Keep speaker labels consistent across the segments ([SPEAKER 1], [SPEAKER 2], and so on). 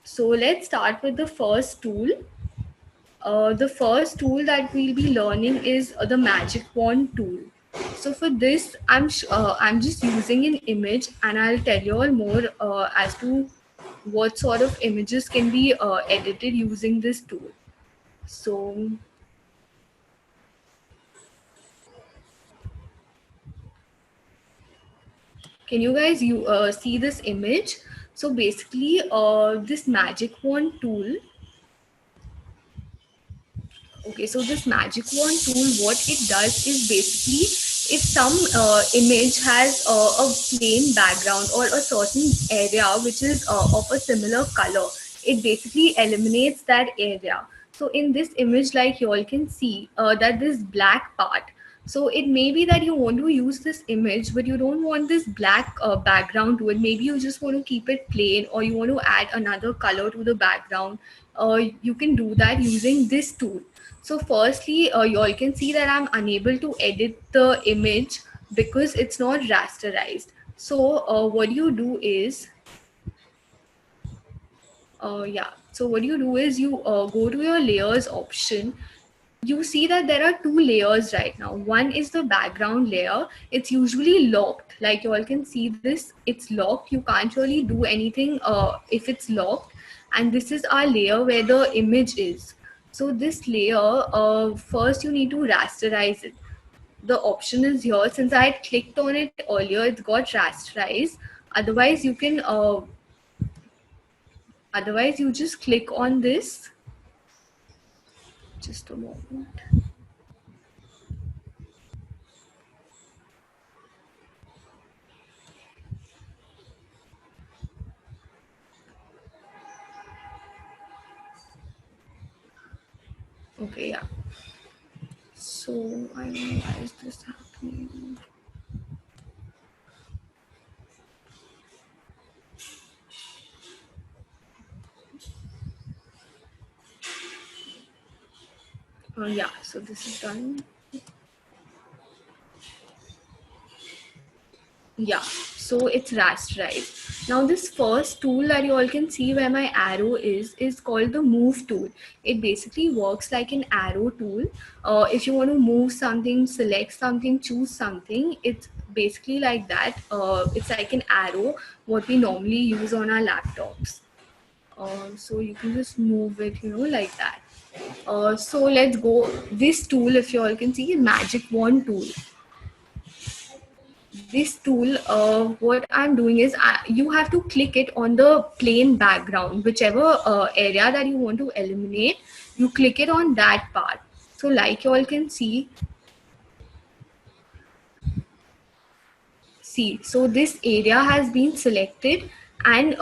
[SPEAKER 1] So let's start with the first tool. The first tool that we'll be learning is the magic wand tool. So for this, I'm just using an image, and I'll tell you all more as to what sort of images can be edited using this tool. So can you guys see this image? So basically, this magic wand tool. Okay, so this magic wand tool, what it does is basically, if some image has a plain background or a certain area which is of a similar color, it basically eliminates that area. So in this image, like you all can see that this black part, so it may be that you want to use this image, but you don't want this black background to it. Maybe you just want to keep it plain, or you want to add another color to the background. You can do that using this tool. So firstly, you all can see that I'm unable to edit the image because it's not rasterized. So what you do is, yeah. So what you do is you go to your layers option. You see that there are two layers right now. One is the background layer. It's usually locked. Like you all can see this, it's locked. You can't really do anything if it's locked. And this is our layer where the image is. So this layer, first you need to rasterize it. The option is here. Since I had clicked on it earlier, it's got rasterized. Otherwise, you can, otherwise you just click on this. Just a moment. Okay, yeah. So I don't know why is this happening. Yeah, so this is done. Yeah, so it's rasterized. Now this first tool that you all can see where my arrow is called the move tool. It basically works like an arrow tool. If you want to move something, select something, choose something, it's basically like that. It's like an arrow, what we normally use on our laptops. So you can just move it, like that. So let's go. This tool, if you all can see, magic wand tool. This tool, what I'm doing is you have to click it on the plain background, whichever area that you want to eliminate, you click it on that part. So like you all can see, so this area has been selected, and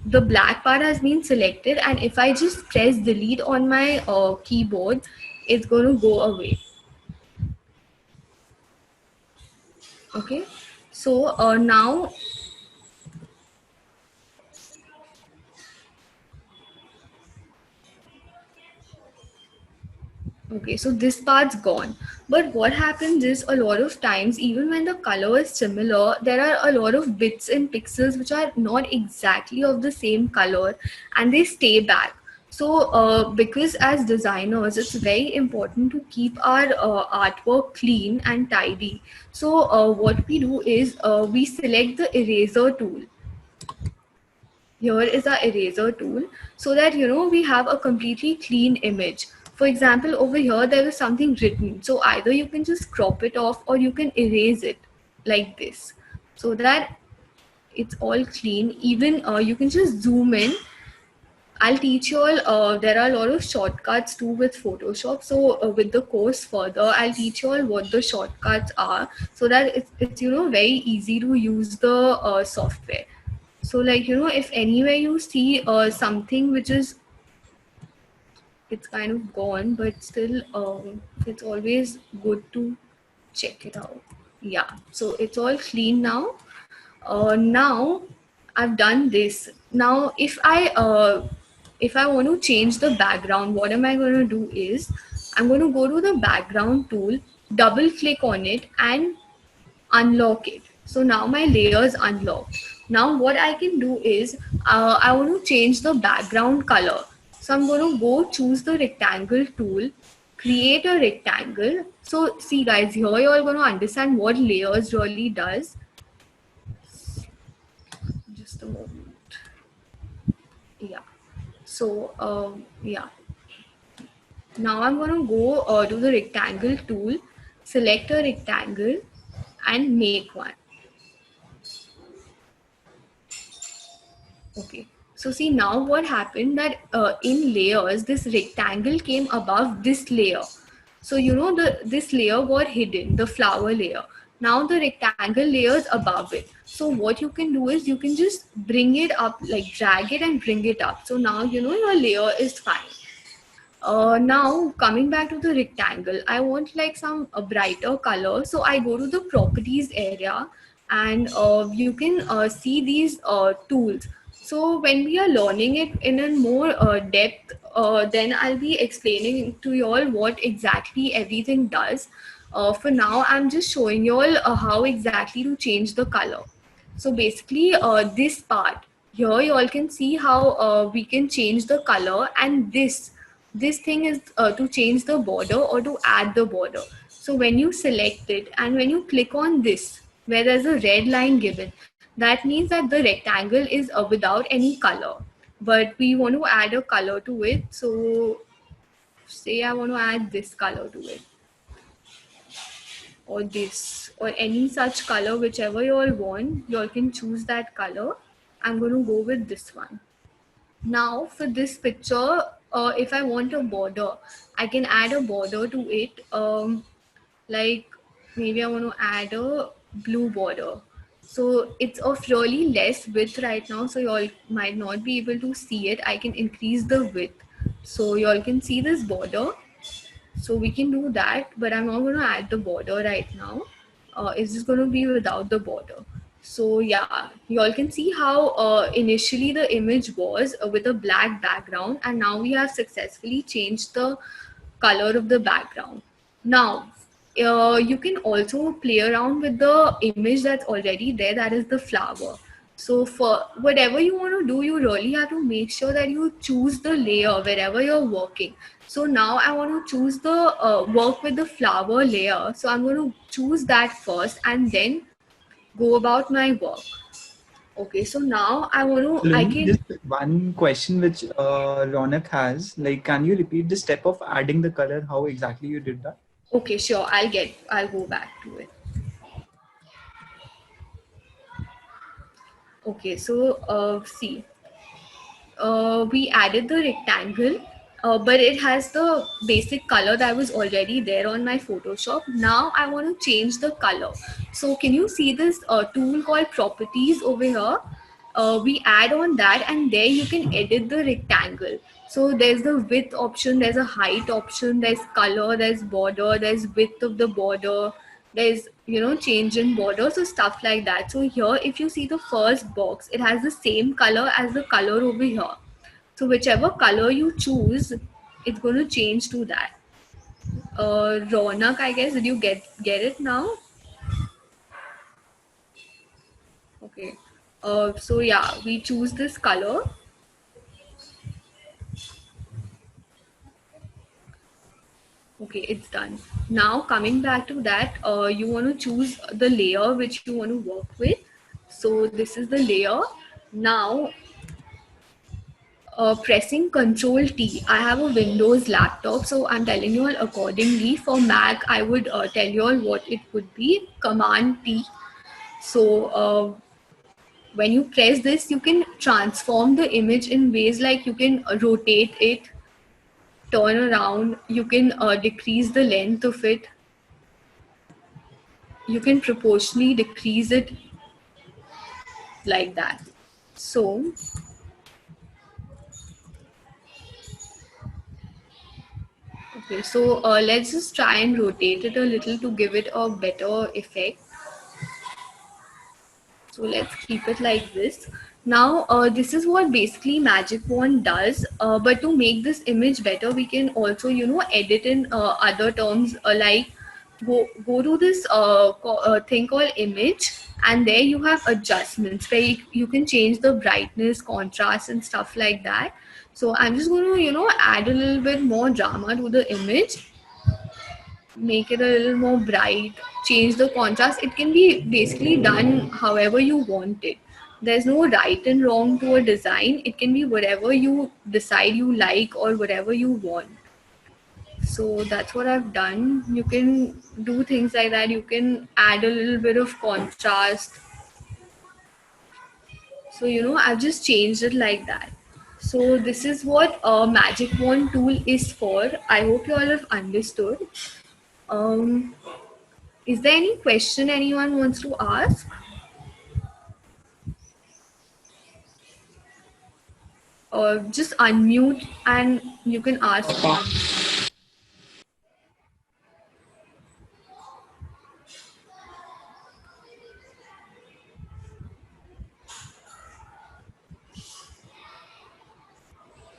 [SPEAKER 1] the black part has been selected, and if I just press delete on my keyboard, it's going to go away. Okay, so now, okay, so this part's gone. But what happens is, a lot of times, even when the color is similar, there are a lot of bits and pixels which are not exactly of the same color, and they stay back. So because as designers, it's very important to keep our artwork clean and tidy. So what we do is we select the eraser tool. Here is our eraser tool, so that we have a completely clean image. For example, over here there is something written, so either you can just crop it off or you can erase it like this, so that it's all clean. Even you can just zoom in. I'll teach you all, there are a lot of shortcuts too with Photoshop. So with the course further, I'll teach you all what the shortcuts are, so that it's very easy to use the software. So like, if anywhere you see something which is, it's kind of gone, but still it's always good to check it out. Yeah, so it's all clean now. Now I've done this. Now if I want to change the background, what am I going to do is, I'm going to go to the background tool, double click on it and unlock it. So now my layer is unlocked. Now what I can do is I want to change the background color. So I'm going to go choose the rectangle tool, create a rectangle. So see guys, here you're going to understand what layers really does. Just a moment. Yeah. So yeah. Now I'm going to go to the rectangle tool, select a rectangle and make one. Okay. So see now what happened that in layers, this rectangle came above this layer. So you know this layer got hidden, the flower layer. Now the rectangle layer is above it. So what you can do is you can just bring it up, like drag it and bring it up. So now you know your layer is fine. Now coming back to the rectangle, I want like some brighter color. So I go to the properties area and you can see these tools. So when we are learning it in a more depth, then I'll be explaining to you all what exactly everything does. For now, I'm just showing you all how exactly to change the color. So basically, this part here, you all can see how we can change the color, and this thing is to change the border or to add the border. So when you select it and when you click on this, where there's a red line given, that means that the rectangle is without any color. But we want to add a color to it. So say I want to add this color to it, or this, or any such color, whichever you all want, you all can choose that color. I'm going to go with this one. Now for this picture, if I want a border, I can add a border to it. Like maybe I want to add a blue border. So it's of really less width right now, so you all might not be able to see it. I can increase the width, so you all can see this border. So we can do that, but I'm not going to add the border right now. It's just going to be without the border. So yeah, you all can see how initially the image was with a black background, and now we have successfully changed the color of the background. Now you can also play around with the image that's already there, that is the flower. So for whatever you want to do, you really have to make sure that you choose the layer wherever you're working. So now I want to choose the work with the flower layer. So I'm going to choose that first and then go about my work. Okay, so now I
[SPEAKER 2] Lumi,
[SPEAKER 1] can.
[SPEAKER 2] just one question which Ronak has. Like, can you repeat the step of adding the color? How exactly you did that?
[SPEAKER 1] Okay, sure, I'll go back to it. Okay, so see, we added the rectangle, but it has the basic color that was already there on my Photoshop. Now I want to change the color. So can you see this tool called properties over here? We add on that, and there you can edit the rectangle. So there's the width option, there's a height option, there's color, there's border, there's width of the border, there's change in border, so stuff like that. So here if you see the first box, it has the same color as the color over here. So whichever color you choose, it's going to change to that. Ronak, I guess, did you get it now? Okay. So yeah, we choose this color. Okay, it's done. Now coming back to that, you want to choose the layer which you want to work with. So this is the layer. Now pressing Control T. I have a Windows laptop, so I'm telling you all accordingly. For Mac, I would tell you all what it would be. Command T. So when you press this, you can transform the image in ways like you can rotate it, turn around, you can decrease the length of it, you can proportionally decrease it like that. So okay, so let's just try and rotate it a little to give it a better effect. So let's keep it like this. Now this is what basically Magic Wand does, but to make this image better, we can also edit in other terms, like go to this thing called image, and there you have adjustments where you can change the brightness, contrast, and stuff like that. So I'm just going to add a little bit more drama to the image, make it a little more bright, change the contrast. It can be basically done however you want it. There's no right and wrong to a design. It can be whatever you decide you like or whatever you want. So that's what I've done. You can do things like that. You can add a little bit of contrast. So I've just changed it like that. So this is what a magic wand tool is for. I hope you all have understood. Um, is there any question anyone wants to ask? Or just unmute and you can ask one.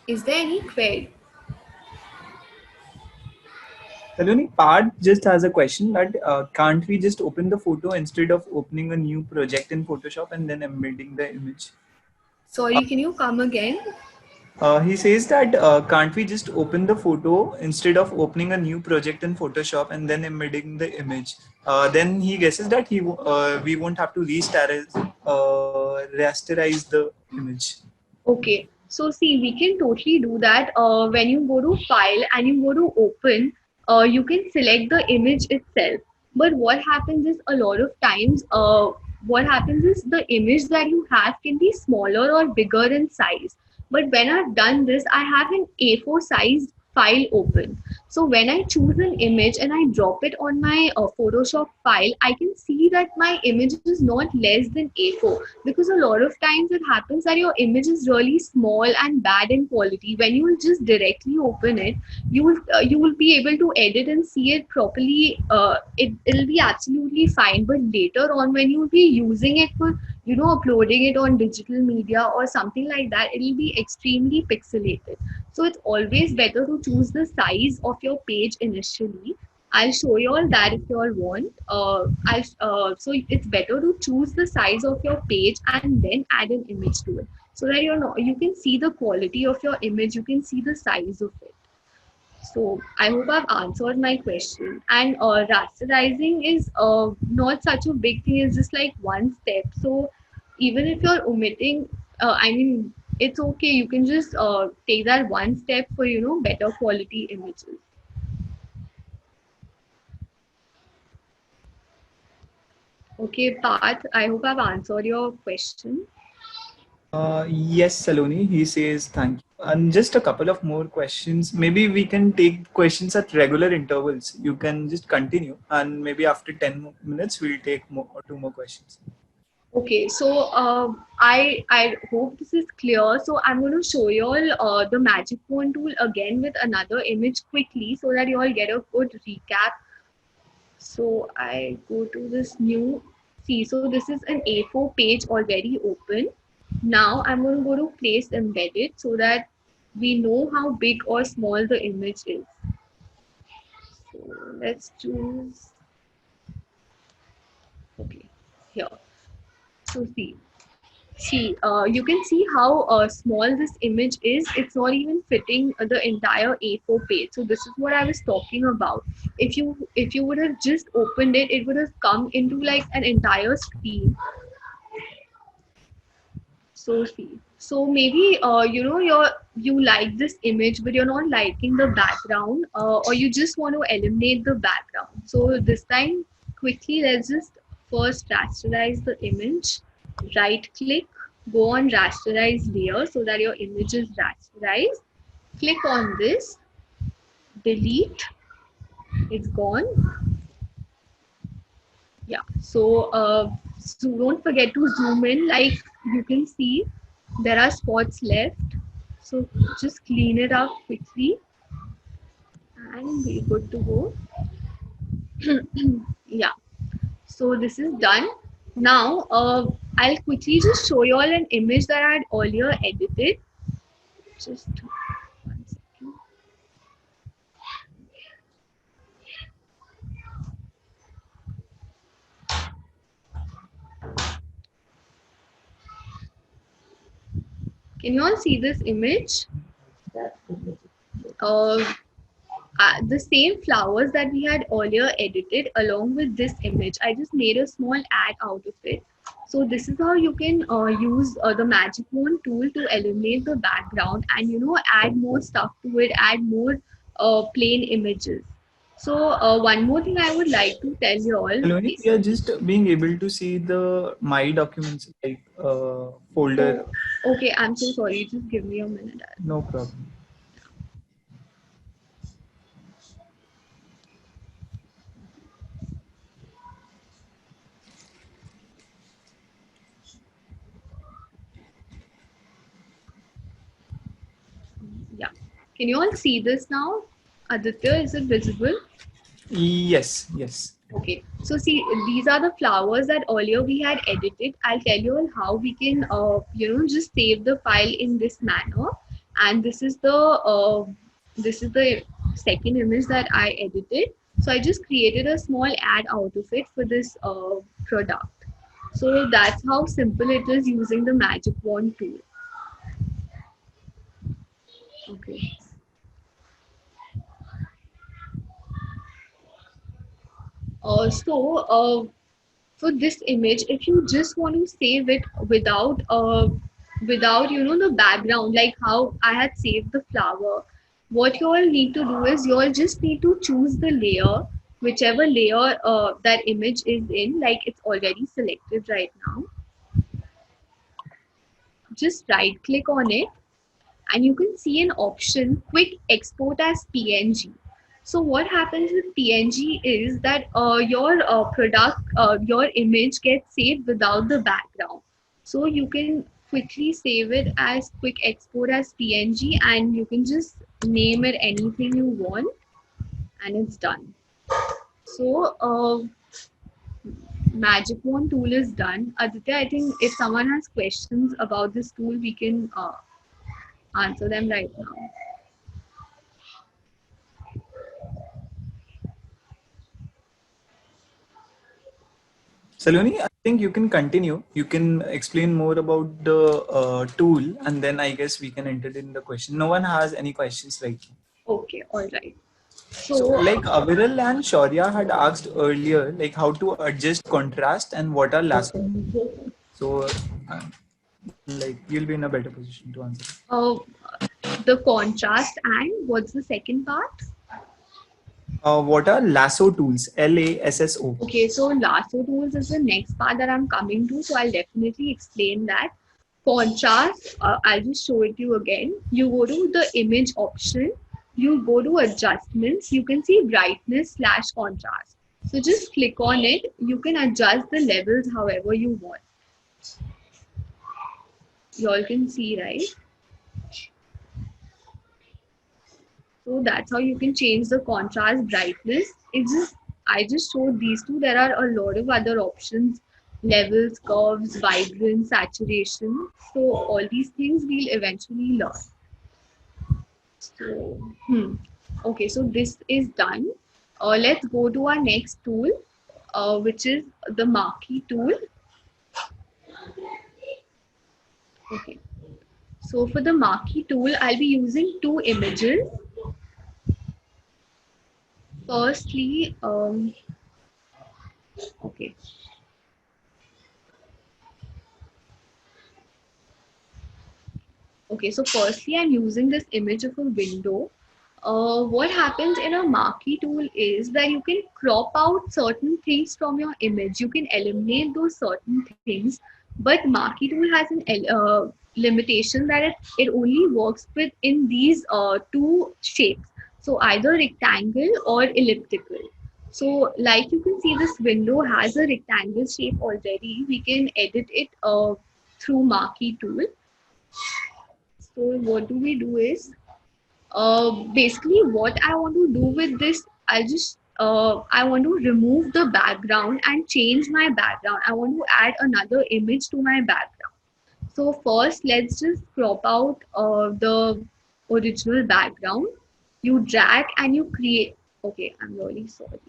[SPEAKER 1] Is there any query?
[SPEAKER 2] Saloni, Part just has a question that can't we just open the photo instead of opening a new project in Photoshop and then embedding the image?
[SPEAKER 1] Sorry, can you come again?
[SPEAKER 2] He says that can't we just open the photo instead of opening a new project in Photoshop and then embedding the image? Then he guesses that we won't have to rasterize the image.
[SPEAKER 1] Okay, so see, we can totally do that. When you go to file and you go to open, you can select the image itself. But what happens is a lot of times, what happens is the image that you have can be smaller or bigger in size. But when I've done this, I have an A4 sized file open. So when I choose an image and I drop it on my Photoshop file, I can see that my image is not less than A4, because a lot of times it happens that your image is really small and bad in quality. When you will just directly open it, you will be able to edit and see it properly. It'll be absolutely fine. But later on, when you'll be using it for uploading it on digital media or something like that, it'll be extremely pixelated. So it's always better to choose the size of your page initially. I'll show you all that if you all want. So it's better to choose the size of your page and then add an image to it, so that you can see the quality of your image, you can see the size of it. So I hope I've answered my question. And rasterizing is not such a big thing. It's just like one step. So even if you're omitting, I mean, it's okay. You can just take that one step for better quality images. Okay, Parth, I hope I've answered your question.
[SPEAKER 2] Yes, Saloni, he says thank you. And just a couple of more questions. Maybe we can take questions at regular intervals. You can just continue, and maybe after 10 minutes, we'll take two more questions.
[SPEAKER 1] Okay, so I hope this is clear. So I'm going to show you all the Magic Wand tool again with another image quickly, so that you all get a good recap. So I go to this new, see, so this is an A4 page already open. Now I'm going to go to place embedded, so that we know how big or small the image is. So let's choose, okay, here. So you can see how small this image is. It's not even fitting the entire A4 page. So this is what I was talking about. If you would have just opened it, it would have come into like an entire screen. So so maybe you like this image, but you're not liking the background, or you just want to eliminate the background. So this time, quickly, let's just first rasterize the image. Right click, go on rasterize layer, so that your image is rasterized. Click on this, delete, it's gone. Yeah, so don't forget to zoom in. Like you can see, there are spots left, so just clean it up quickly and we're good to go. Yeah, so this is done. Now I'll quickly just show you all an image that I had earlier edited. Just 1 second. Can you all see this image? Uh, the same flowers that we had earlier edited along with this image. I just made a small ad out of it. So this is how you can use the magic wand tool to eliminate the background and add more stuff to it, add more plain images. So one more thing I would like to tell you all.
[SPEAKER 2] Saloni, we are just being able to see the My Documents like folder.
[SPEAKER 1] Okay, I'm so sorry. Just give me a minute.
[SPEAKER 2] No problem.
[SPEAKER 1] Yeah. Can you all see this now? Aditya, is it visible?
[SPEAKER 2] Yes, yes.
[SPEAKER 1] Okay, so see, these are the flowers that earlier we had edited. I'll tell you all how we can, just save the file in this manner. And this is the second image that I edited. So I just created a small ad out of it for this product. So that's how simple it is using the magic wand tool. Okay. For this image, if you just want to save it without the background, like how I had saved the flower, what you all need to do is you all just need to choose the layer, whichever layer that image is in, like it's already selected right now. Just right click on it and you can see an option quick export as PNG. So what happens with PNG is that your image gets saved without the background. So you can quickly save it as quick export as PNG and you can just name it anything you want and it's done. So magic wand tool is done. Aditya, I think if someone has questions about this tool, we can answer them right now.
[SPEAKER 2] Saloni, I think you can continue. You can explain more about the tool, and then I guess we can enter in the question. No one has any questions right now.
[SPEAKER 1] Okay, all right.
[SPEAKER 2] So,
[SPEAKER 1] So,
[SPEAKER 2] like Aviral and Shaurya had asked earlier, like how to adjust contrast and what are lasso. So, uh, like you'll be in a better position to answer.
[SPEAKER 1] uh, the contrast and what's the second part?
[SPEAKER 2] What are lasso tools? LASSO.
[SPEAKER 1] Okay, so lasso tools is the next part that I'm coming to. So I'll definitely explain that. Contrast, I'll just show it to you again. You go to the image option, you go to adjustments, you can see brightness slash contrast. So just click on it. You can adjust the levels however you want. You all can see, right? So that's how you can change the contrast brightness. It's just I just showed these two. There are a lot of other options, levels, curves, vibrance, saturation. So all these things we'll eventually learn. So okay, so this is done. Let's go to our next tool, which is the marquee tool. Okay. So for the marquee tool, I'll be using two images. Firstly, okay. Okay, so firstly, I'm using this image of a window. What happens in a marquee tool is that you can crop out certain things from your image. You can eliminate those certain things, but marquee tool has an limitation that it only works with in these two shapes. So either rectangle or elliptical. So like you can see, this window has a rectangle shape already. We can edit it through marquee tool. So what do we do is basically what I want to do with this, I want to remove the background and change my background. I want to add another image to my background. So first, let's just crop out the original background. You drag and you create. Okay, I'm really sorry.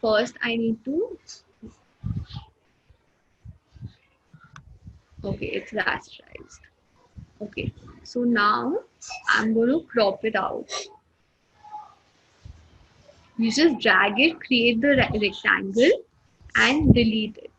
[SPEAKER 1] First, I need to. Okay, it's rasterized. Okay, so now I'm going to crop it out. You just drag it, create the rectangle, and delete it.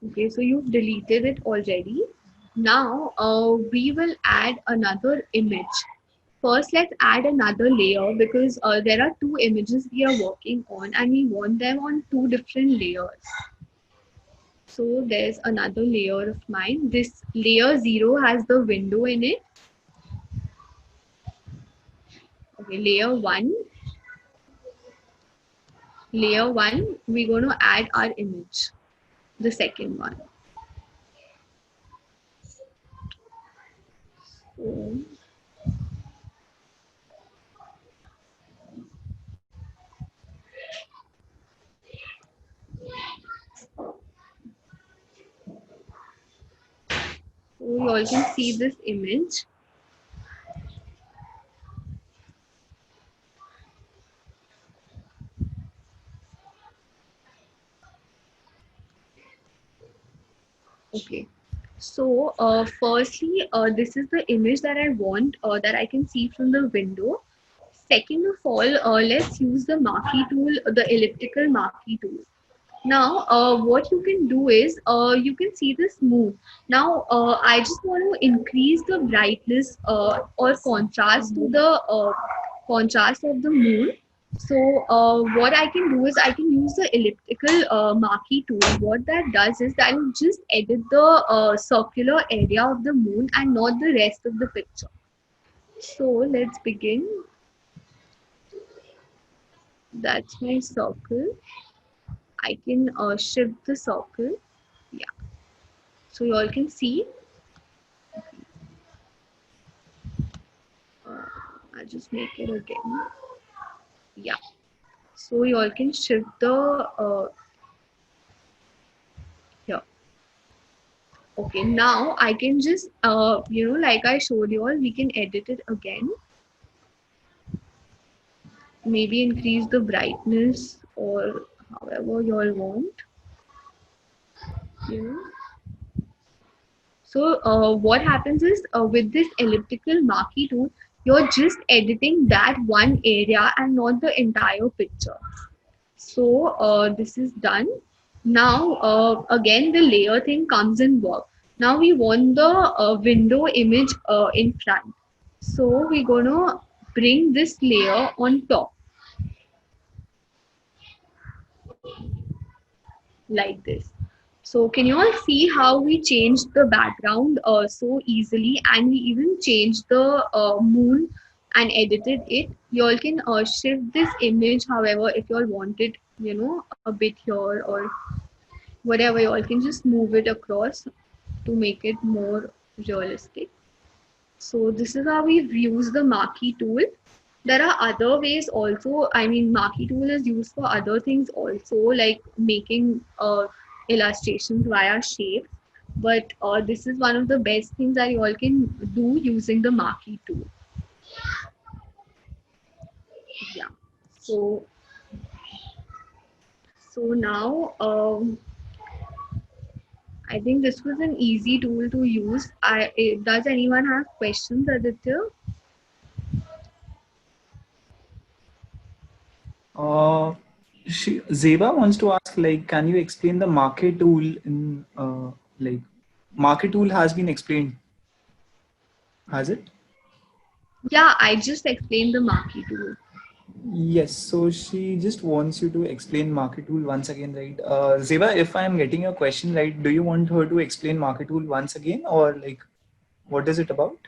[SPEAKER 1] Okay, so you've deleted it already. Now we will add another image. First, let's add another layer because there are two images we are working on and we want them on two different layers. So there's another layer of mine. This layer 0 has the window in it. Okay, layer 1, we're going to add our image, the second one. So you all can see this image. Okay. So firstly, this is the image that I want that I can see from the window. Second of all, let's use the marquee tool, the elliptical marquee tool. Now, what you can do is you can see this moon. Now, I just want to increase the brightness or contrast of the moon. So, what I can do is I can use the elliptical marquee tool. What that does is that will just edit the circular area of the moon and not the rest of the picture. So, let's begin. That's my circle. I can shift the circle. Yeah. So you all can see. Uh, I'll just make it again. Yeah. So you all can shift the here. Okay. Now I can just like I showed you all, we can edit it again. Maybe increase the brightness or however you all want. You know. So what happens is with this elliptical marquee tool, you're just editing that one area and not the entire picture. So this is done. Now again the layer thing comes in work. Now we want the window image in front. So we're gonna bring this layer on top like this. So can you all see how we changed the background so easily, and we even changed the moon and edited it. You all can shift this image however if you all want it, a bit here or whatever. You all can just move it across to make it more realistic. So this is how we've used the marquee tool. There are other ways also. I mean, marquee tool is used for other things also, like making illustrations via shapes. But this is one of the best things that you all can do using the marquee tool. Yeah. So now I think this was an easy tool to use. Does anyone have questions, Aditya?
[SPEAKER 2] Uh, Zeba wants to ask, like, can you explain the market tool in, like, market tool has been explained, has it?
[SPEAKER 1] Yeah, I just explained the marquee tool.
[SPEAKER 2] Yes, so she just wants you to explain market tool once again, right? Zeba, if I'm getting your question right, do you want her to explain market tool once again, or like, what is it about?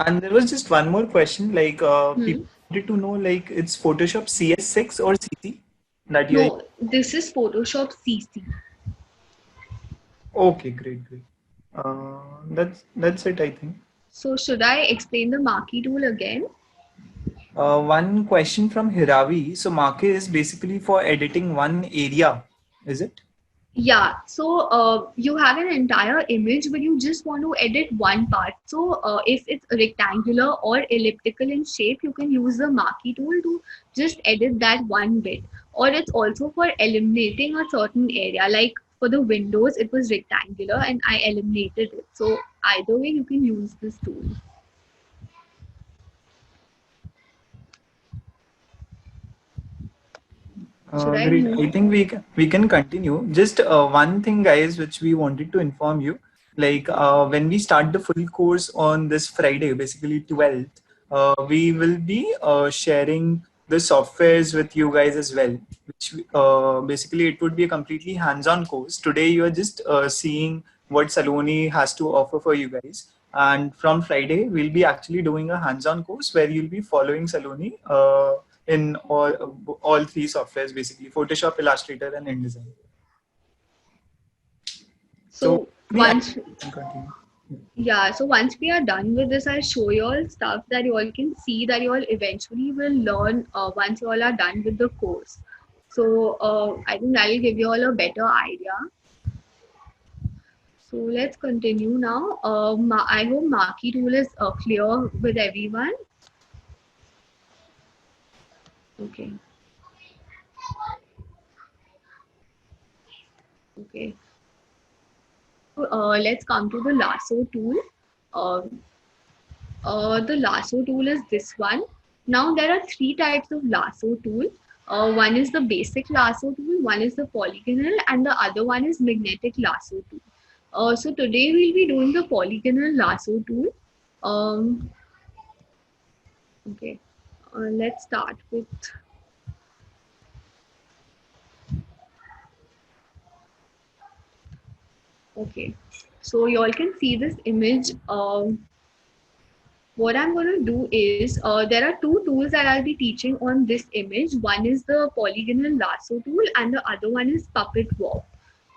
[SPEAKER 2] And there was just one more question, like
[SPEAKER 1] Hmm.
[SPEAKER 2] people wanted to know, like it's Photoshop CS6 or CC that you're.
[SPEAKER 1] No, this is Photoshop CC.
[SPEAKER 2] Okay, great, great. That's it, I think.
[SPEAKER 1] So should I explain the marquee tool again?
[SPEAKER 2] One question from Hiravi. So marquee is basically for editing one area, is it?
[SPEAKER 1] Yeah, so you have an entire image, but you just want to edit one part. So if it's rectangular or elliptical in shape, you can use the marquee tool to just edit that one bit. Or it's also for eliminating a certain area. Like for the windows, it was rectangular and I eliminated it. So either way, you can use this tool. Should I
[SPEAKER 2] Great.
[SPEAKER 1] move?
[SPEAKER 2] I think we can continue. Just one thing, guys, which we wanted to inform you. Like when we start the full course on this Friday, basically 12th, we will be sharing the softwares with you guys as well. Which basically it would be a completely hands-on course. Today you are just seeing what Saloni has to offer for you guys. And from Friday, we'll be actually doing a hands-on course where you'll be following Saloni. In all three softwares, basically Photoshop, Illustrator, and InDesign. So
[SPEAKER 1] So
[SPEAKER 2] we
[SPEAKER 1] once
[SPEAKER 2] can continue.
[SPEAKER 1] Yeah, so once we are done with this, I'll show you all stuff that you all can see that you all eventually will learn once you all are done with the course. So I think that will give you all a better idea. So let's continue now. I hope marquee tool is clear with everyone. Okay, okay. So, let's come to the lasso tool. Uh, the lasso tool is this one. Now there are three types of lasso tool. One is the basic lasso tool, one is the polygonal, and the other one is magnetic lasso tool. So today we'll be doing the polygonal lasso tool. Um, okay, let's start with. Okay, so you all can see this image. What I'm going to do is there are two tools that I'll be teaching on this image. One is the polygonal lasso tool and the other one is puppet warp.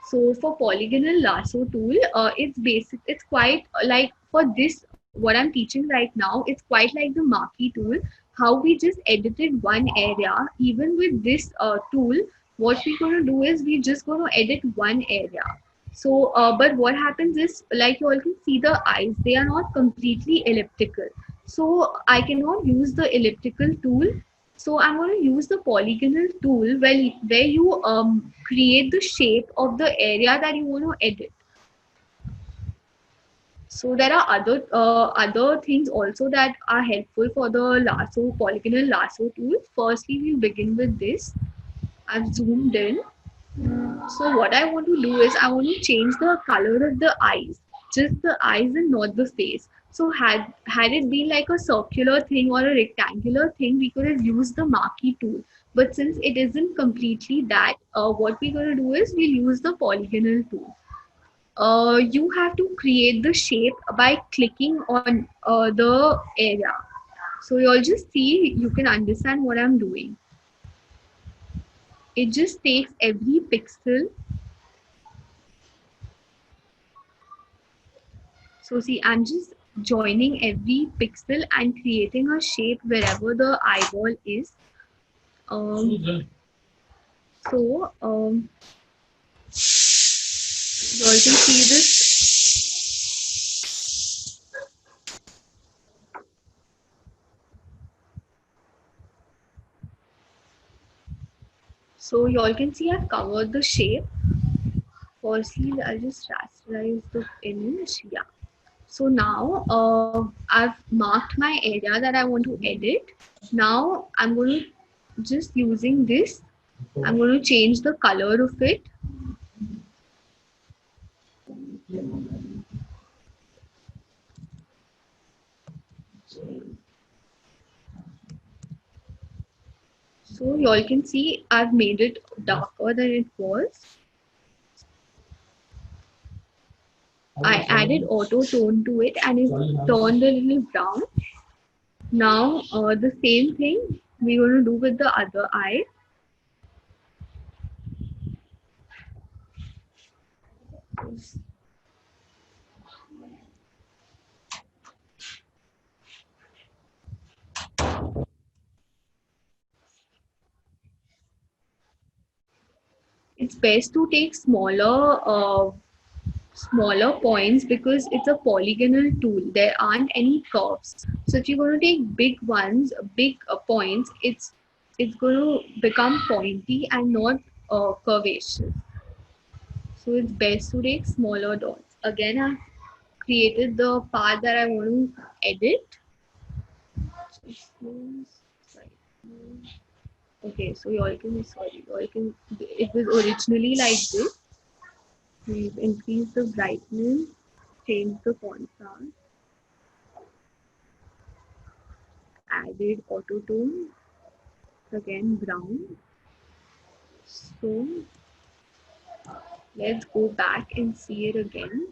[SPEAKER 1] So for polygonal lasso tool, it's basic. It's quite like for this what I'm teaching right now. It's quite like the marquee tool. How we just edited one area. Even with this tool, what we're going to do is we're just going to edit one area. So, but what happens is, like you all can see the eyes, they are not completely elliptical. So I cannot use the elliptical tool. So I'm going to use the polygonal tool where you create the shape of the area that you want to edit. So there are other things also that are helpful for the lasso polygonal lasso tool. Firstly, we'll begin with this. I've zoomed in. So what I want to do is I want to change the color of the eyes, just the eyes and not the face. So had it been like a circular thing or a rectangular thing, we could have used the marquee tool. But since it isn't completely that, what we're gonna do is we'll use the polygonal tool. You have to create the shape by clicking on the area. So you'll just see, you can understand what I'm doing. It just takes every pixel. So see, I'm just joining every pixel and creating a shape wherever the eyeball is. Um, so you all can see this. So you all can see I've covered the shape. Firstly, I'll just rasterize the image. Yeah. So now I've marked my area that I want to edit. Now I'm going to just using this. I'm going to change the color of it. So you all can see I've made it darker than it was. I added auto tone to it and it turned a little brown. Now the same thing we're going to do with the other eye. It's best to take smaller points because it's a polygonal tool. There aren't any curves. So if you're going to take big ones, big points, it's going to become pointy and not curvaceous. So it's best to take smaller dots. Again, I've created the part that I want to edit. Okay, so y'all can sorry, y'all can. It was originally like this. We've increased the brightness, changed the contrast, added auto tone, again brown. So let's go back and see it again.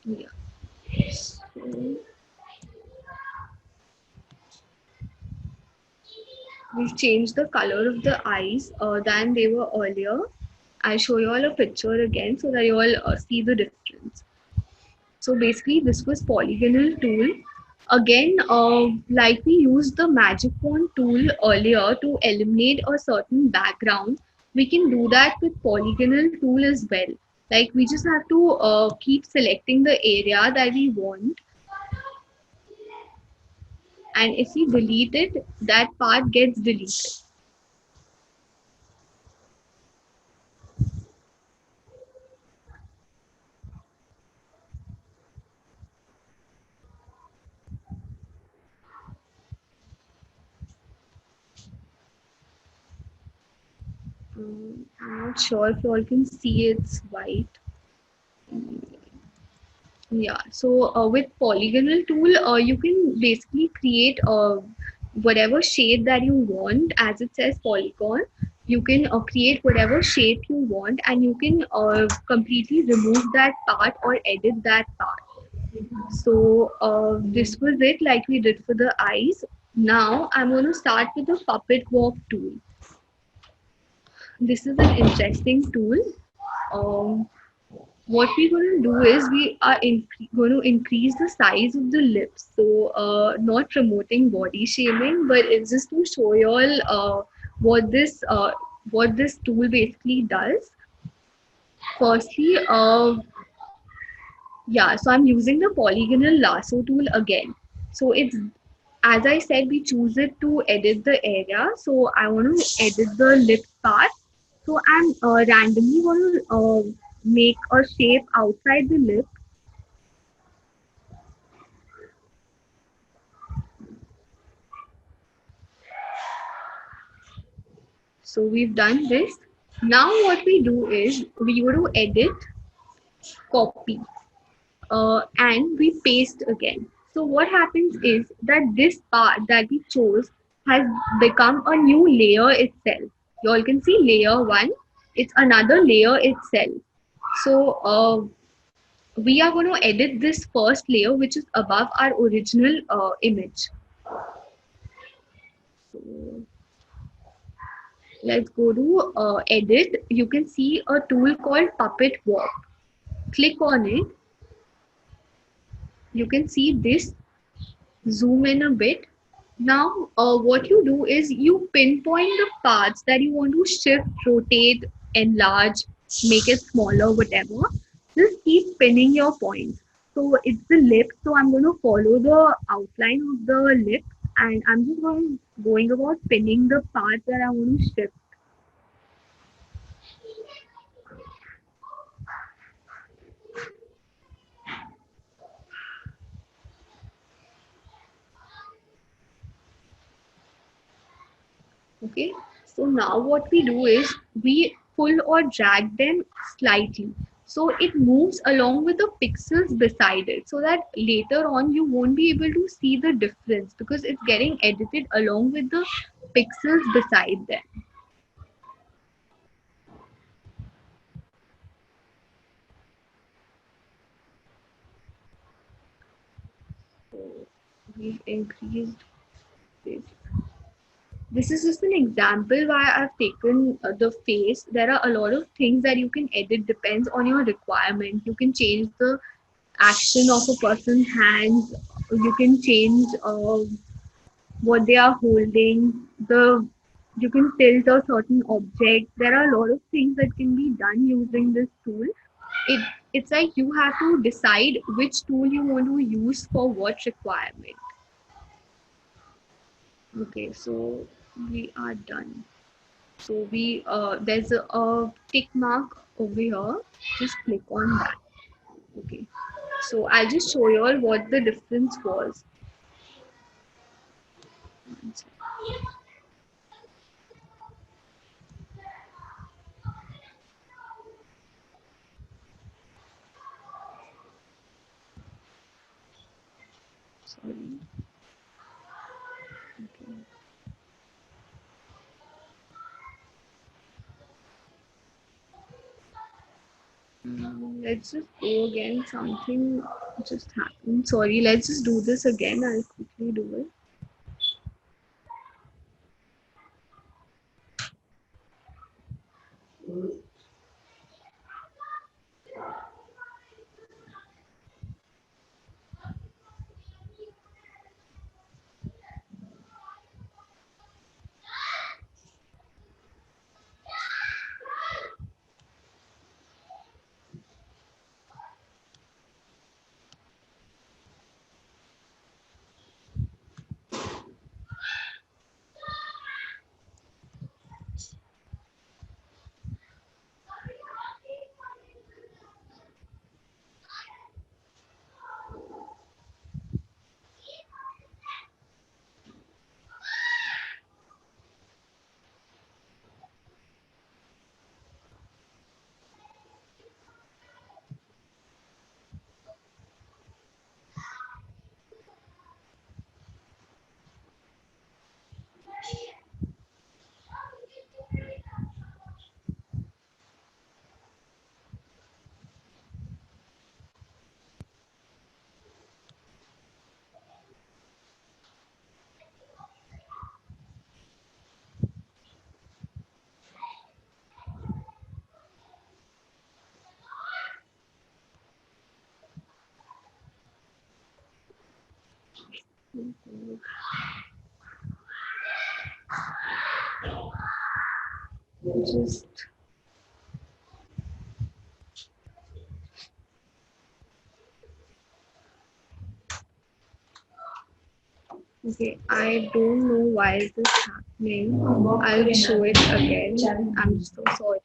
[SPEAKER 1] Yeah. So we've changed the color of the eyes than they were earlier. I'll show you all a picture again so that you all see the difference. So basically, this was polygonal tool. Again, like we used the magic wand tool earlier to eliminate a certain background, we can do that with polygonal tool as well. Like we just have to keep selecting the area that we want, and if we delete it, that part gets deleted. I'm not sure if you all can see it's white. Yeah, so with polygonal tool, you can basically create whatever shape that you want, as it says polygon. You can create whatever shape you want, and you can completely remove that part or edit that part. So this was it, like we did for the eyes. Now I'm going to start with the puppet walk tool. This is an interesting tool. Um, what we're going to do is we are going to increase the size of the lips. So not promoting body shaming, but it's just to show you all what this tool basically does. Firstly, yeah, so I'm using the polygonal lasso tool again. So it's, as I said, we choose it to edit the area. So I want to edit the lip part. So I'm randomly going to make a shape outside the lip. So we've done this. Now what we do is we go to edit, copy, and we paste again. So what happens is that this part that we chose has become a new layer itself. You all can see layer one. It's another layer itself. So we are going to edit this first layer, which is above our original image. So let's go to edit. You can see a tool called Puppet Walk. Click on it. You can see this. Zoom in a bit. Now what you do is you pinpoint the parts that you want to shift, rotate, enlarge, make it smaller, whatever. Just keep pinning your points. So it's the lip, so I'm going to follow the outline of the lip, and I'm just going about pinning the parts that I want to shift. Okay, So now what we do is we pull or drag them slightly. So it moves along with the pixels beside it so that later on you won't be able to see the difference because it's getting edited along with the pixels beside them. So we've increased this. This is just an example why I've taken the face. There are a lot of things that you can edit, depends on your requirement. You can change the action of a person's hands. You can change what they are holding. You can tilt a certain object. There are a lot of things that can be done using this tool. It's like you have to decide which tool you want to use for what requirement. Okay, so we are done. So there's a tick mark over here. Just click on that. Okay. So I'll just show you all what the difference was. Sorry. Okay. Let's just go again. Something just happened. Sorry. Let's just do this again. I'll quickly do it. Just okay. I don't know why is this happening. I'll show it again. I'm so sorry.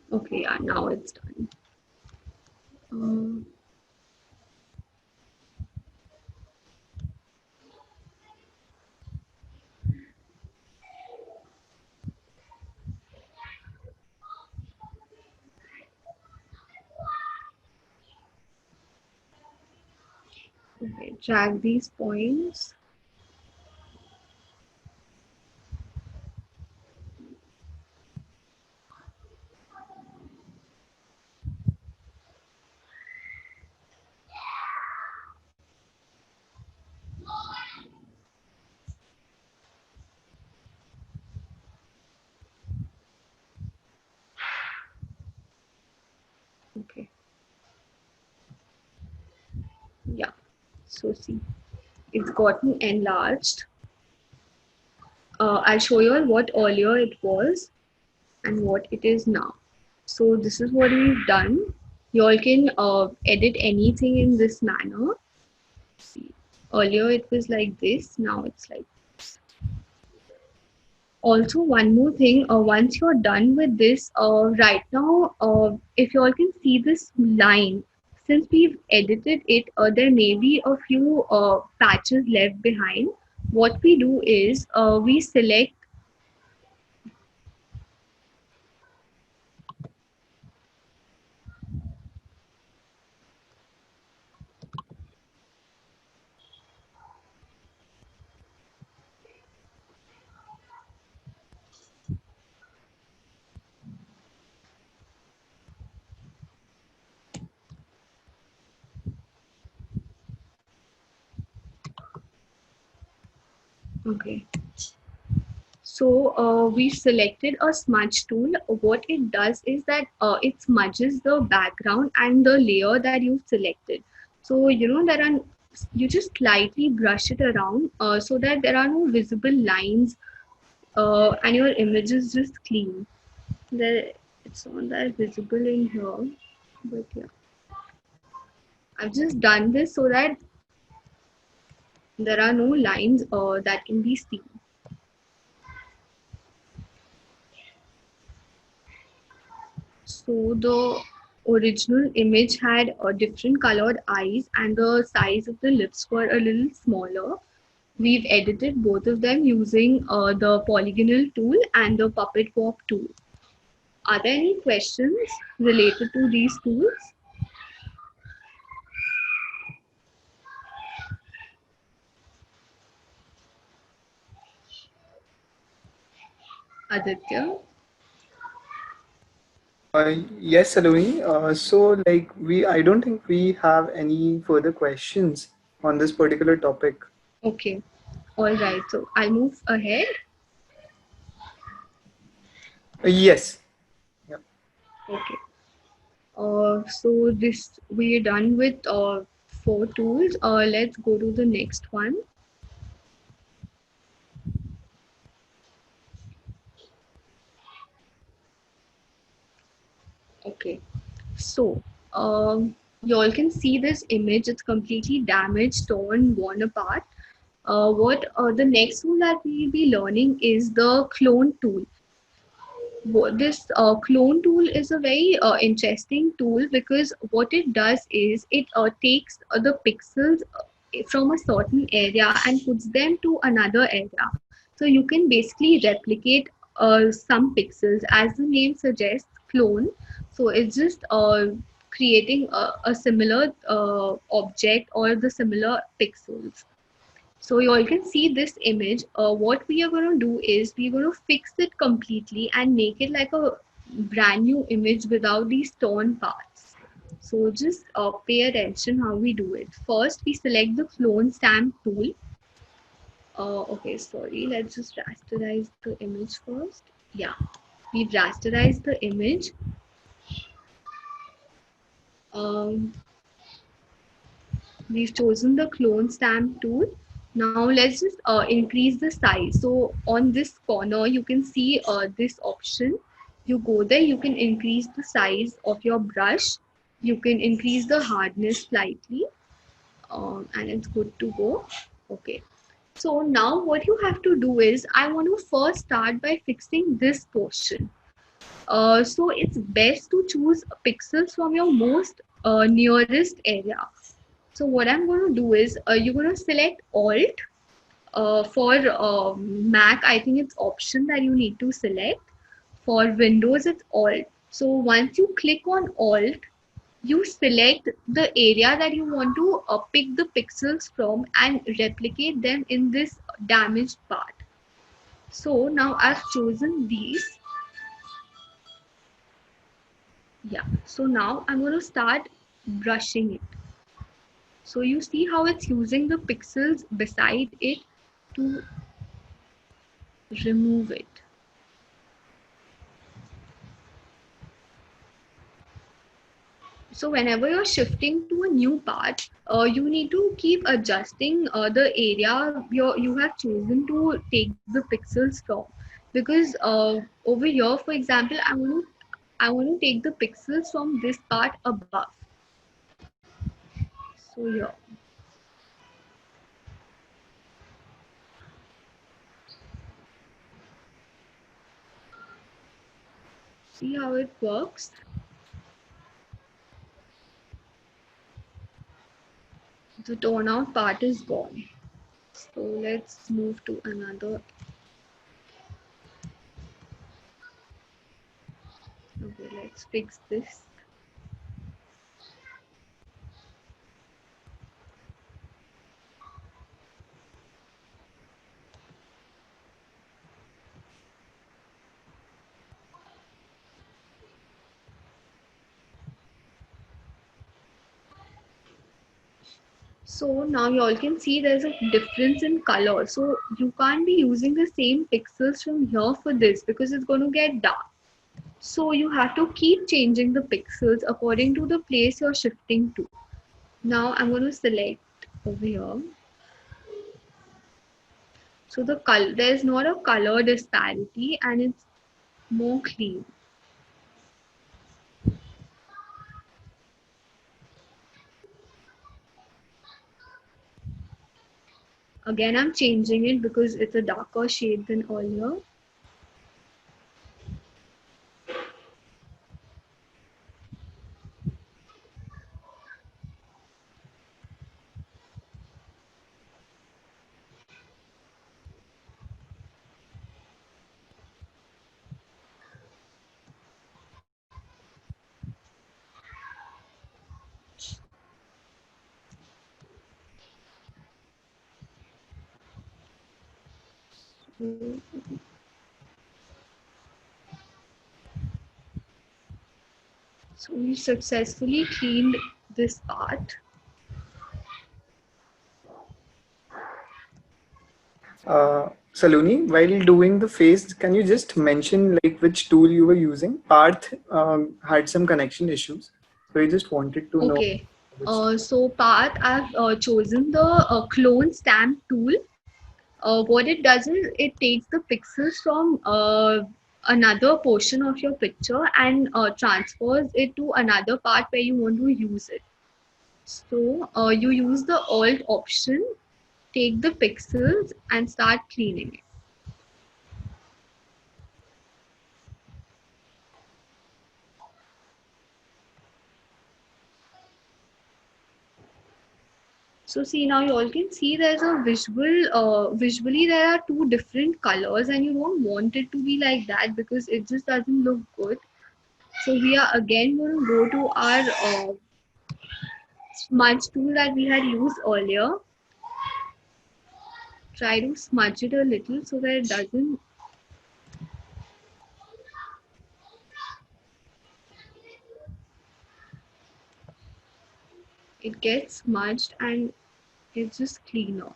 [SPEAKER 1] Okay, yeah, now it's done. Um, okay, drag these points. Okay, yeah. So see, it's gotten enlarged. I'll show you all what earlier it was and what it is now. So this is what we've done. You all can edit anything in this manner. See, earlier it was like this, now it's like this. Also, one more thing, once you're done with this, right now, if you all can see this line, since we've edited it, there may be a few patches left behind. What we do is we select. Okay. So we selected a smudge tool. What it does is that it smudges the background and the layer that you've selected. So you just slightly brush it around so that there are no visible lines and your image is just clean. There, it's not that visible in here, but yeah, I've just done this so that there are no lines that can be seen. So the original image had different colored eyes and the size of the lips were a little smaller. We've edited both of them using the polygonal tool and the puppet warp tool. Are there any questions related to these tools? Aditya?
[SPEAKER 2] Yes, Saloni. So, like, I don't think we have any further questions on this particular topic.
[SPEAKER 1] Okay. All right. So I'll move ahead.
[SPEAKER 2] Yes. Yeah.
[SPEAKER 1] Okay. So this we're done with four tools. Let's go to the next one. Okay. So, you all can see this image. It's completely damaged, torn, worn apart. What the next tool that we'll be learning is the clone tool. This clone tool is a very interesting tool because what it does is it takes the pixels from a certain area and puts them to another area. So you can basically replicate some pixels, as the name suggests, clone. So it's just creating a similar object or the similar pixels. So you all can see this image. What we are going to do is we're going to fix it completely and make it like a brand new image without these torn parts. So just pay attention how we do it. First, we select the clone stamp tool. Okay, sorry. Let's just rasterize the image first. Yeah, we've rasterized the image. Um, we've chosen the clone stamp tool. Now let's just increase the size. So on this corner you can see this option. You go there, you can increase the size of your brush, you can increase the hardness slightly, and it's good to go. Okay, so now what you have to do is I want to first start by fixing this portion. So it's best to choose pixels from your most nearest area. So what I'm going to do is you're going to select Alt. For Mac, I think it's Option that you need to select. For Windows, it's Alt. So once you click on Alt, you select the area that you want to pick the pixels from and replicate them in this damaged part. So now I've chosen these. Yeah. So now I'm going to start brushing it. So you see how it's using the pixels beside it to remove it. So whenever you're shifting to a new part, you need to keep adjusting the area you have chosen to take the pixels from. because over here, for example, I want to take the pixels from this part above. So here, see how it works. The torn out part is gone. So let's move to another. Okay, let's fix this. So now you all can see there's a difference in color. So you can't be using the same pixels from here for this because it's going to get dark. So you have to keep changing the pixels according to the place you're shifting to. Now I'm going to select over here. So the color, there's not a color disparity and it's more clean. Again, I'm changing it because it's a darker shade than earlier. So we successfully cleaned this part.
[SPEAKER 2] Saloni, while doing the face, can you just mention like which tool you were using? Parth had some connection issues, so he just wanted to know
[SPEAKER 1] Okay.
[SPEAKER 2] which.
[SPEAKER 1] So path, I've chosen the clone stamp tool. What it does is it takes the pixels from another portion of your picture and transfers it to another part where you want to use it. So you use the Alt option, take the pixels and start cleaning it. So see now you all can see there's a visually there are two different colors and you don't want it to be like that because it just doesn't look good. So we are again going to go to our smudge tool that we had used earlier. Try to smudge it a little so that it doesn't, it gets smudged and it's just cleaner.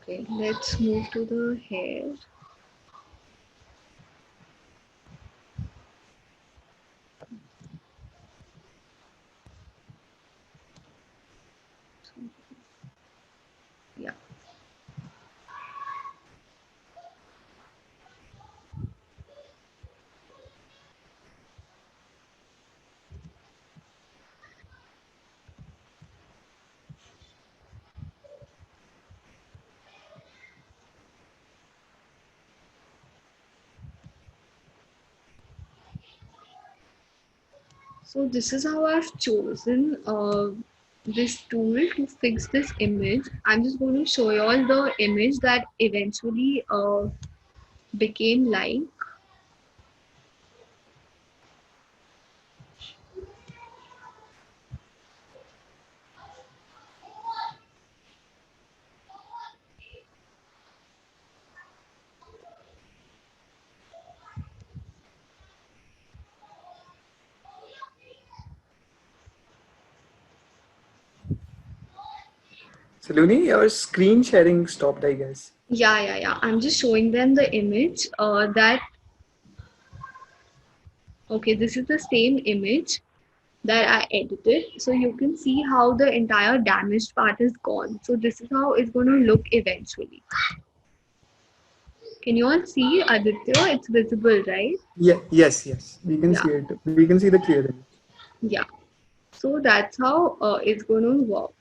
[SPEAKER 1] Okay, let's move to the hair. Yeah. So this is how I've chosen this tool to fix this image. I'm just going to show you all the image that eventually became like.
[SPEAKER 2] Saloni, your screen sharing stopped, I guess.
[SPEAKER 1] Yeah. I'm just showing them the image that, okay, this is the same image that I edited. So you can see how the entire damaged part is gone. So this is how it's going to look eventually. Can you all see Aditya? It's visible, right?
[SPEAKER 2] Yeah, yes. We can
[SPEAKER 1] Yeah,
[SPEAKER 2] see it. We can see the clear image.
[SPEAKER 1] yeah. So that's how it's going to work.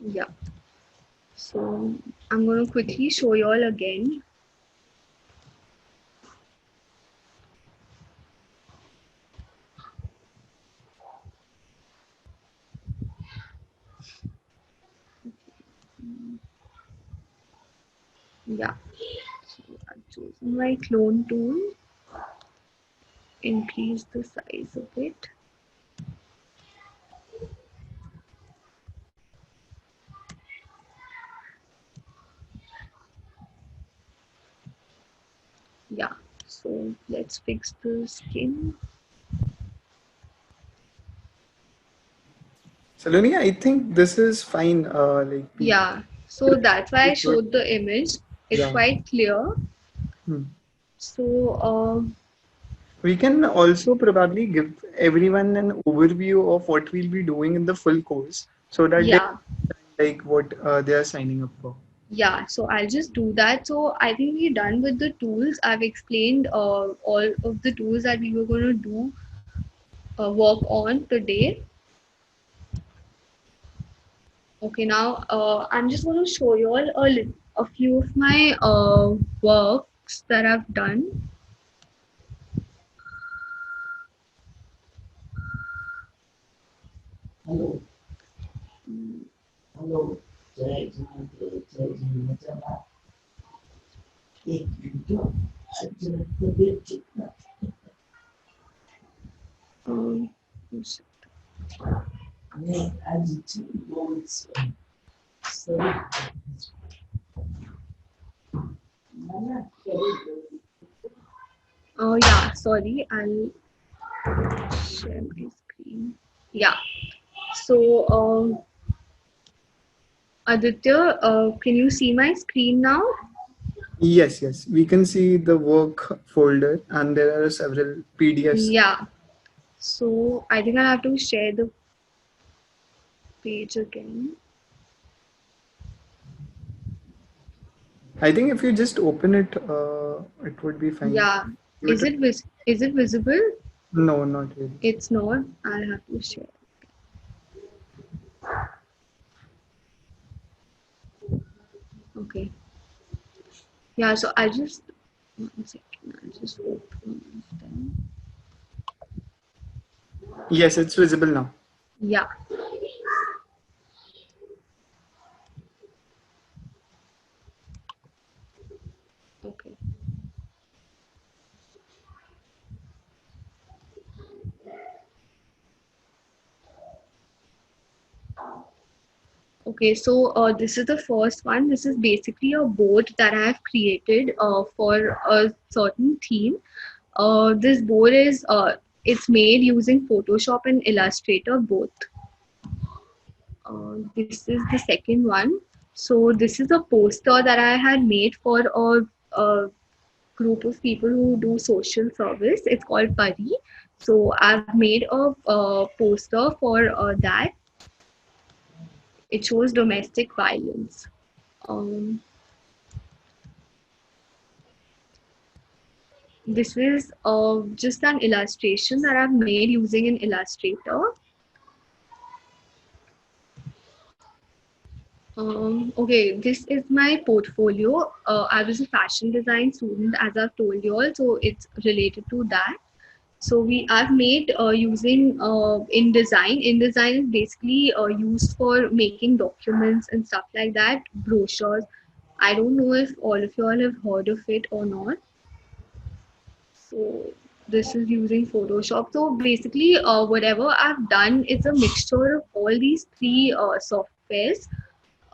[SPEAKER 1] Yeah. So I'm going to quickly show you all again. Yeah. So I've chosen my clone tool. Increase the size of it. Yeah. So let's fix the skin.
[SPEAKER 2] Saloni, I think this is fine.
[SPEAKER 1] Yeah. So that's why I
[SPEAKER 2] Good.
[SPEAKER 1] showed the image. It's
[SPEAKER 2] Yeah.
[SPEAKER 1] quite clear.
[SPEAKER 2] Hmm.
[SPEAKER 1] So
[SPEAKER 2] We can also probably give everyone an overview of what we'll be doing in the full course so that they
[SPEAKER 1] yeah.
[SPEAKER 2] understand like what they are signing up for.
[SPEAKER 1] Yeah, so I'll just do that. So I think we're done with the tools. I've explained all of the tools that we were going to do work on today. Okay, now I'm just going to show you all a few of my works that I've done. Um, yeah, sorry, I'll share my screen. Yeah, so Aditya, can you see my screen now?
[SPEAKER 2] Yes. We can see the work folder and there are several PDFs.
[SPEAKER 1] Yeah, so I think I'll have to share the page again.
[SPEAKER 2] I think if you just open it, it would be fine.
[SPEAKER 1] Yeah,
[SPEAKER 2] Give it a,
[SPEAKER 1] is it visible?
[SPEAKER 2] no, not really.
[SPEAKER 1] It's not. I'll have to share. Okay. Yeah, so I just one second. I'll just open them.
[SPEAKER 2] Yes, it's visible now.
[SPEAKER 1] Yeah. Okay. Okay. So this is the first one. This is basically a board that I have created for a certain theme. This board is it's made using Photoshop and Illustrator both. This is the second one. So this is a poster that I had made for a group of people who do social service. It's called Pari. So I've made a poster for that. It shows domestic violence. Um, this is just an illustration that I've made using an Illustrator. Okay, this is my portfolio. I was a fashion design student, as I've told you all, so it's related to that. So I've made using InDesign. InDesign is basically used for making documents and stuff like that, brochures. I don't know if all of you all have heard of it or not. So this is using Photoshop. So basically, whatever I've done, it's a mixture of all these three softwares.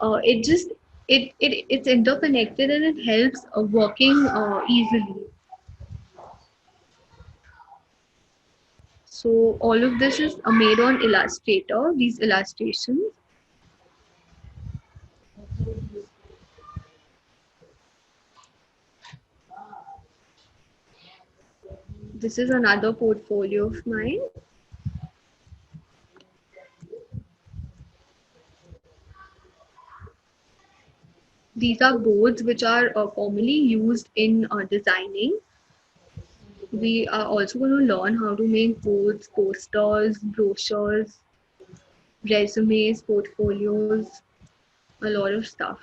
[SPEAKER 1] It just it's interconnected and it helps working easily. So all of this is made on Illustrator, these illustrations. This is another portfolio of mine. These are boards which are commonly used in designing. We are also going to learn how to make boards, posters, brochures, resumes, portfolios, a lot of stuff.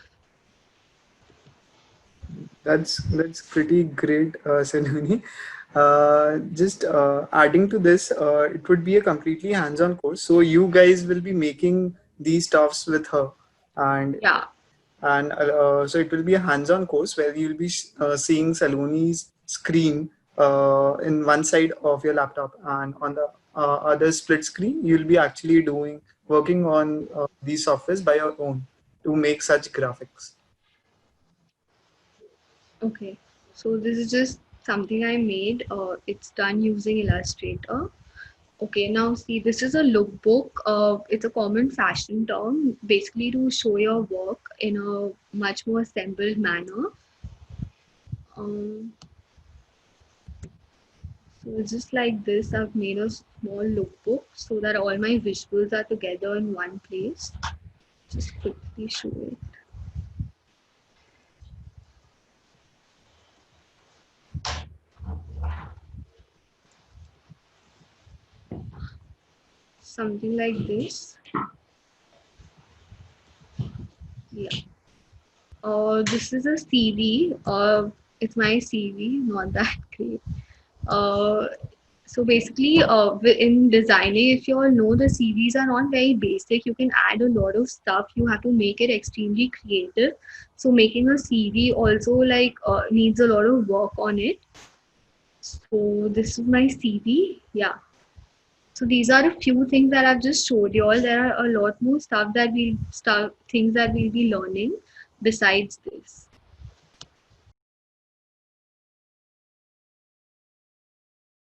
[SPEAKER 2] That's pretty great, Saloni. Just adding to this, it would be a completely hands-on course. So you guys will be making these stuffs with her, and
[SPEAKER 1] Yeah,
[SPEAKER 2] so it will be a hands-on course where you'll be seeing Saloni's screen in one side of your laptop, and on the other split screen, you'll be actually working on these softwares by your own to make such graphics.
[SPEAKER 1] okay. So this is just something I made. It's done using Illustrator. Okay, now see, this is a lookbook. It's a common fashion term, basically to show your work in a much more assembled manner. Um, so it's just like this. I've made a small lookbook so that all my visuals are together in one place. Just quickly show it. Something like this. Yeah. This is a CV. It's my CV, not that great. Uh, so basically, in designing, if you all know, the CVs are not very basic. You can add a lot of stuff. You have to make it extremely creative. So making a CV also like needs a lot of work on it. So this is my CV. Yeah. So these are a few things that I've just showed you all. There are a lot more stuff that things that we'll be learning besides this.